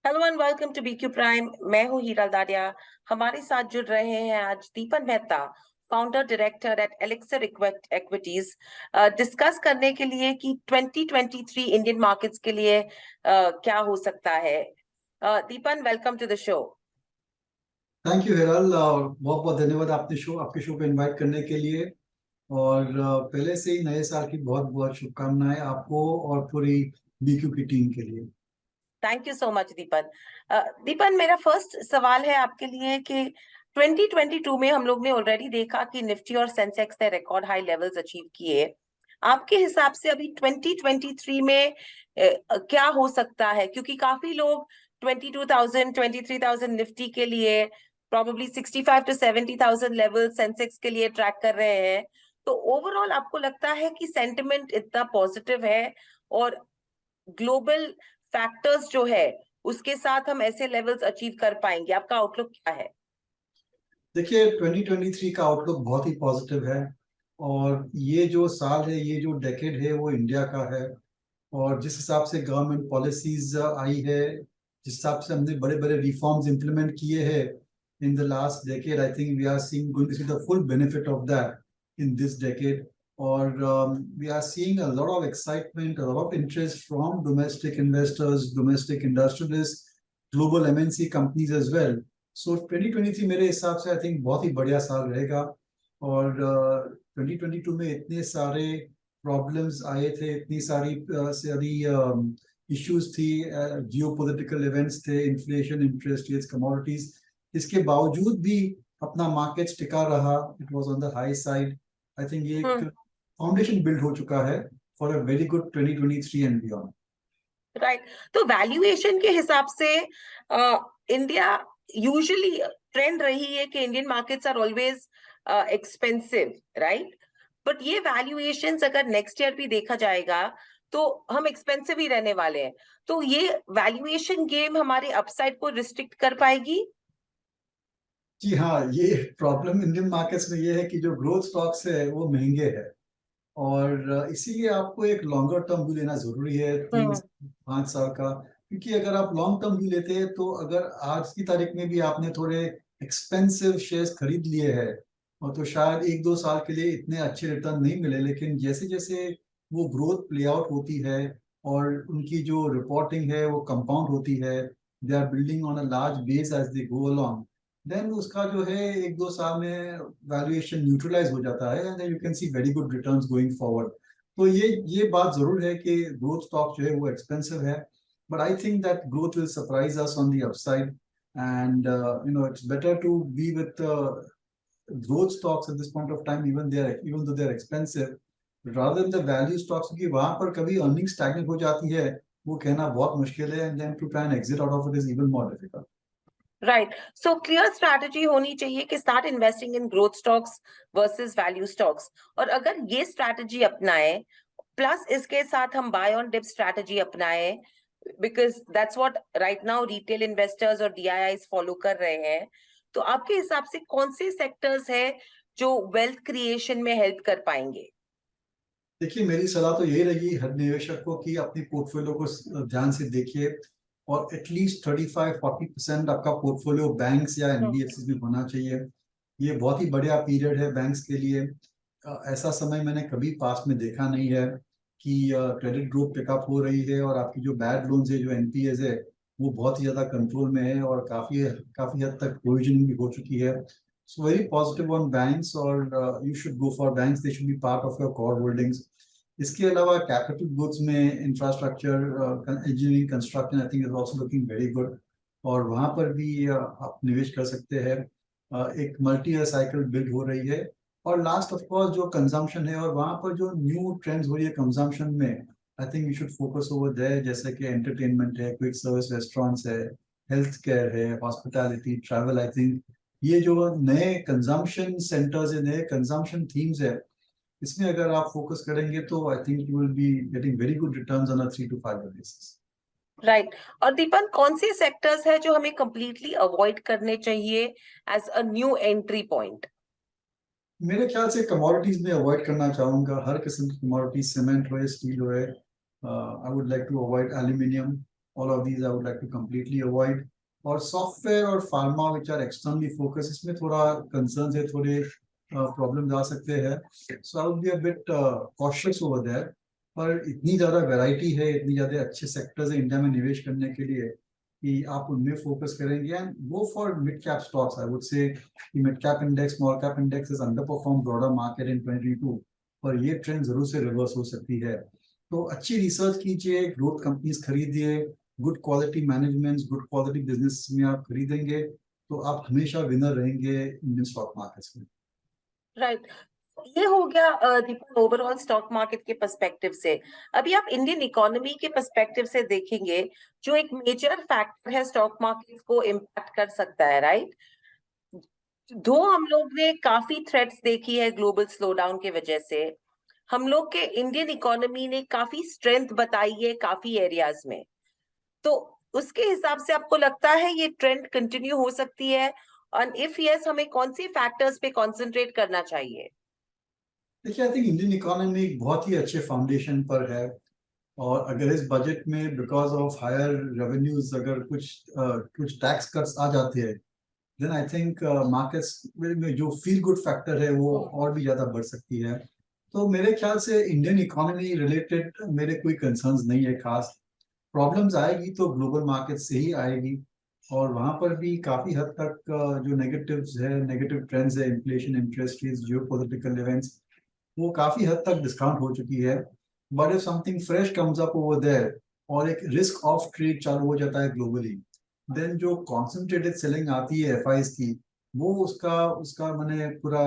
Hello and welcome to BQ prime. मैं हूं हीरा दारिया। हमारे साथ जुड़ रहे हैं आज Deepan Mehta, founder director at Elixir Equities, discuss करने के लिए कि 2023 इंडियन मार्केट्स के लिए क्या हो सकता है। Deepan, welcome to the show. Thank you Hiral, बहुत बहुत धन्यवाद आपके शो पे इनवाइट करने के लिए। और पहले से ही नए साल की बहुत बहुत शुभकामनाएं आपको और पूरी बीक्यू की टीम के लिए। Thank you so much Deepan. Deepan, मेरा फर्स्ट सवाल है आपके लिए कि 2022 में हम लोग ने ऑलरेडी देखा कि निफ्टी और सेंसेक्स ने रिकॉर्ड हाई लेवल्स अचीव किए। आपके हिसाब से अभी 2023 में क्या हो सकता है? क्योंकि काफी लोग 22,000 23,000 निफ्टी के लिए, प्रॉब्लली 65 to 70,000 लेवल सेंसेक्स के लिए ट्रैक कर रहे हैं। तो ओवरऑल आपको लगता है कि सेंटिमेंट इतना पॉजिटिव है और ग्लोबल फैक्टर्स जो है उसके साथ हम ऐसे लेवल्स अचीव कर पाएंगे? आपका आउटलुक क्या है? देखिए, 2023 का आउटलुक बहुत ही पॉजिटिव है। और ये जो साल है, ये जो डेकेड है, वो इंडिया का है। और जिस हिसाब से गवर्नमेंट पॉलिसीज आई है, जिस हिसाब से हमने बड़े बड़े रिफॉर्म्स इंप्लीमेंट किए हैं in the last decade, I think we are seeing going to see the full benefit of that in this decade. और we are seeing a lot of excitement, a lot of interest from domestic investors, domestic industrialist, global MNC companies as well. So 2023 मेरे हिसाब से I think बहुत ही बढ़िया साल रहेगा। और 2022 में इतने सारे प्रॉब्लम्स आए थे, इतनी सारी इश्यूज थी, जियोपॉलिटिकल इवेंट्स थे, इन्फ्लेशन, इंटरेस्ट रेट्स, कमोडिटीज। इसके बावजूद भी अपना मार्केट टिका रहा, it was on the high side. I think ये एक हम्म। फाउंडेशन बिल्ड हो चुका है for a very good 2023 and beyond. Right. तो वैल्यूएशन के हिसाब से इंडिया यूजुअली ट्रेंड रही है कि Indian markets are always expensive, right? But ये वैल्यूएशंस अगर नेक्स्ट ईयर भी देखा जाएगा तो हम एक्सपेंसिव ही रहने वाले हैं। तो ये वैल्यूएशन गेम हमारे अपसाइड को रिस्ट्रिक्ट कर पाएगी? जी हाँ, ये प्रॉब्लम इंडियन मार्केट्स में ये है कि जो ग्रोथ स्टॉक्स है वो महंगे हैं। और इसीलिए आपको एक लॉन्गर टर्म व्यू लेना जरूरी है, तीन हम्म। 5 साल का। क्योंकि अगर आप लॉन्ग टर्म व्यू लेते हैं तो अगर आज की तारीख में भी आपने थोड़े एक्सपेंसिव शेयर्स खरीद लिए हैं, और तो शायद 1-2 साल के लिए इतने अच्छे रिटर्न नहीं मिले, लेकिन जैसे जैसे वो ग्रोथ प्ले आउट होती है और उनकी जो रिपोर्टिंग है वो कंपाउंड होती है, they are building on a large base as they go along, then उसका जो है 1-2 साल में वैल्यूएशन न्यूट्रलाइज हो जाता है and you can see very good returns going forward. तो ये बात जरूर है कि ग्रोथ स्टॉक जो है वो एक्सपेंसिव है, but I think that growth will surprise us on the upside. And it's better to be with growth stocks at this point of time, even though they are expensive, rather than the value stocks, क्योंकि वहां पर कभी earnings stagnant हो जाती है, वो कहना बहुत मुश्किल है, and then to try and exit out of it is even more difficult. Right. So clear strategy होनी चाहिए कि start investing in growth stocks versus value stocks. और अगर ये स्ट्रैटेजी अपनाए प्लस इसके साथ हम बाय ऑन डिप स्ट्रैटेजी अपनाए, because that's what right now retail investors और डीआईआईस फॉलो कर रहे हैं, तो आपके हिसाब से कौन से सेक्टर्स है जो वेल्थ क्रिएशन में हेल्प कर पाएंगे? देखिए, मेरी सलाह तो यही रहेगी हर निवेशक को कि अपनी पोर्टफोलियो को ध्यान से देखिए, और एटलीस्ट 35-40% आपका पोर्टफोलियो बैंक्स या एनबीएफसी में होना चाहिए। ये बहुत ही बढ़िया पीरियड है बैंक्स के लिए। ऐसा समय मैंने कभी पास्ट में देखा नहीं है कि क्रेडिट ग्रोथ पिकअप हो रही है और आपकी जो बैड लोन्स है, जो एनपीएज है, वो बहुत ही ज्यादा कंट्रोल में है और काफी काफी हद तक प्रोविजनिंग भी हो चुकी है। So very positive on banks, और you should go for banks, they should be part of your core holdings. इसके अलावा कैपिटल गुड्स में infrastructure, engineering, construction I think is also looking very good, और वहां पर भी आप निवेश कर सकते हैं। एक मल्टी ईयर साइकिल बिल्ड हो रही है। और लास्ट ऑफ कोर्स जो कंजम्पशन है, और वहां पर जो न्यू ट्रेंड्स हो रही है कंजम्पशन में, I think you should focus over there, जैसे कि एंटरटेनमेंट है, क्विक सर्विस रेस्टोरेंट्स है, हेल्थ केयर है, हॉस्पिटैलिटी, ट्रैवल। आई थिंक ये जो नए कंजम्पशन सेंटर्स है, नए कंजम्पशन थीम्स है, इसमें अगर आप फोकस करेंगे तो आई think you will be getting very good returns on a 3 to 5 year basis. Right. और दीपन, कौन से सेक्टर्स है जो हमें कंप्लीटली अवॉइड करने चाहिए as a new entry point? मेरे ख्याल से कमोडिटीज में अवॉइड करना चाहूंगा, हर किस्म की कमोडिटी, सीमेंट हो, स्टील हो, I would like to avoid aluminium. all of these I would like to completely avoid. और सॉफ्टवेयर और pharma which are externally focus, इसमें थोड़ा कंसर्न है, थोड़े प्रॉब्लम आ सकते हैं. So I would be a bit cautious over there. पर इतनी ज्यादा वैरायटी है, इतनी ज्यादा अच्छे सेक्टर्स है इंडिया में निवेश करने के लिए कि आप उनमें फोकस करेंगे. And go for mid cap stocks. I would say mid cap index, small cap index is under perform broader market in 2022, और ये ट्रेंड जरूर से रिवर्स हो सकती है. तो अच्छी रिसर्च कीजिए, ग्रोथ कंपनीज खरीदिए, good quality management, good quality business में आप खरीदेंगे तो आप हमेशा विनर रहेंगे इंडियन स्टॉक मार्केट्स में. राइट. ये हो गया दीपक ओवरऑल स्टॉक मार्केट के पर्सपेक्टिव से. अभी आप इंडियन इकोनॉमी के पर्सपेक्टिव से देखेंगे, जो एक मेजर फैक्टर है स्टॉक मार्केट को इम्पैक्ट कर सकता है, राइट. दो हम लोग ने काफी थ्रेट्स देखी है ग्लोबल स्लोडाउन के वजह से. हम लोग के इंडियन इकोनॉमी ने काफी स्ट्रेंथ बताई है काफी एरियाज में. तो उसके हिसाब से आपको लगता है ये ट्रेंड कंटिन्यू हो सकती है, और इफ यस, हमें कौन सी फैक्टर्स पे कंसंट्रेट करना चाहिए? देखिए, आई थिंक इंडियन इकोनॉमी एक बहुत ही अच्छे फाउंडेशन पर है, और अगर इस बजट में बिकॉज ऑफ हायर रेवेन्यूज अगर कुछ टैक्स कट्स आ जाते हैं, देन आई थिंक मार्केट्स में जो फील गुड फैक्टर है वो और भी ज्यादा बढ़ सकती है. तो मेरे ख्याल से इंडियन इकोनॉमी रिलेटेड मेरे कोई कंसर्न्स नहीं है खास. प्रॉब्लम्स आएगी तो ग्लोबल मार्केट से ही आएगी, और वहां पर भी काफी हद तक जो नेगेटिव ट्रेंड्स है, inflation, interest rates, geopolitical events, वो काफी हद तक डिस्काउंट हो चुकी है. But if something fresh comes up over there और एक रिस्क ऑफ ट्रेड चालू हो जाता है ग्लोबली, देन जो कॉन्सेंट्रेटेड सेलिंग आती है एफआईज की, वो उसका उसका मैंने पूरा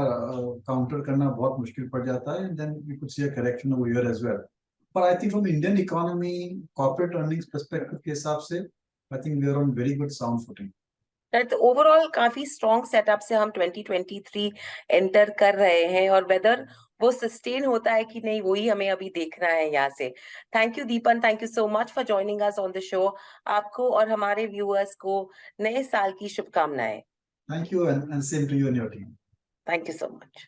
काउंटर करना बहुत मुश्किल पड़ जाता है. Then we could see a correction over here as well. पर I think from Indian economy corporate earnings perspective के हिसाब से I think we are on very good sound footing. तो ओवरऑल काफी स्ट्रॉन्ग सेटअप से हम 2023 एंटर कर रहे हैं, और वेदर वो सस्टेन होता है कि नहीं, वही हमें अभी देखना है यहाँ से. Thank you Deepan, thank you so much for joining us on the show. आपको और हमारे व्यूअर्स को नए साल की शुभकामनाएं. Thank you, and same to you and your team. Thank you so much.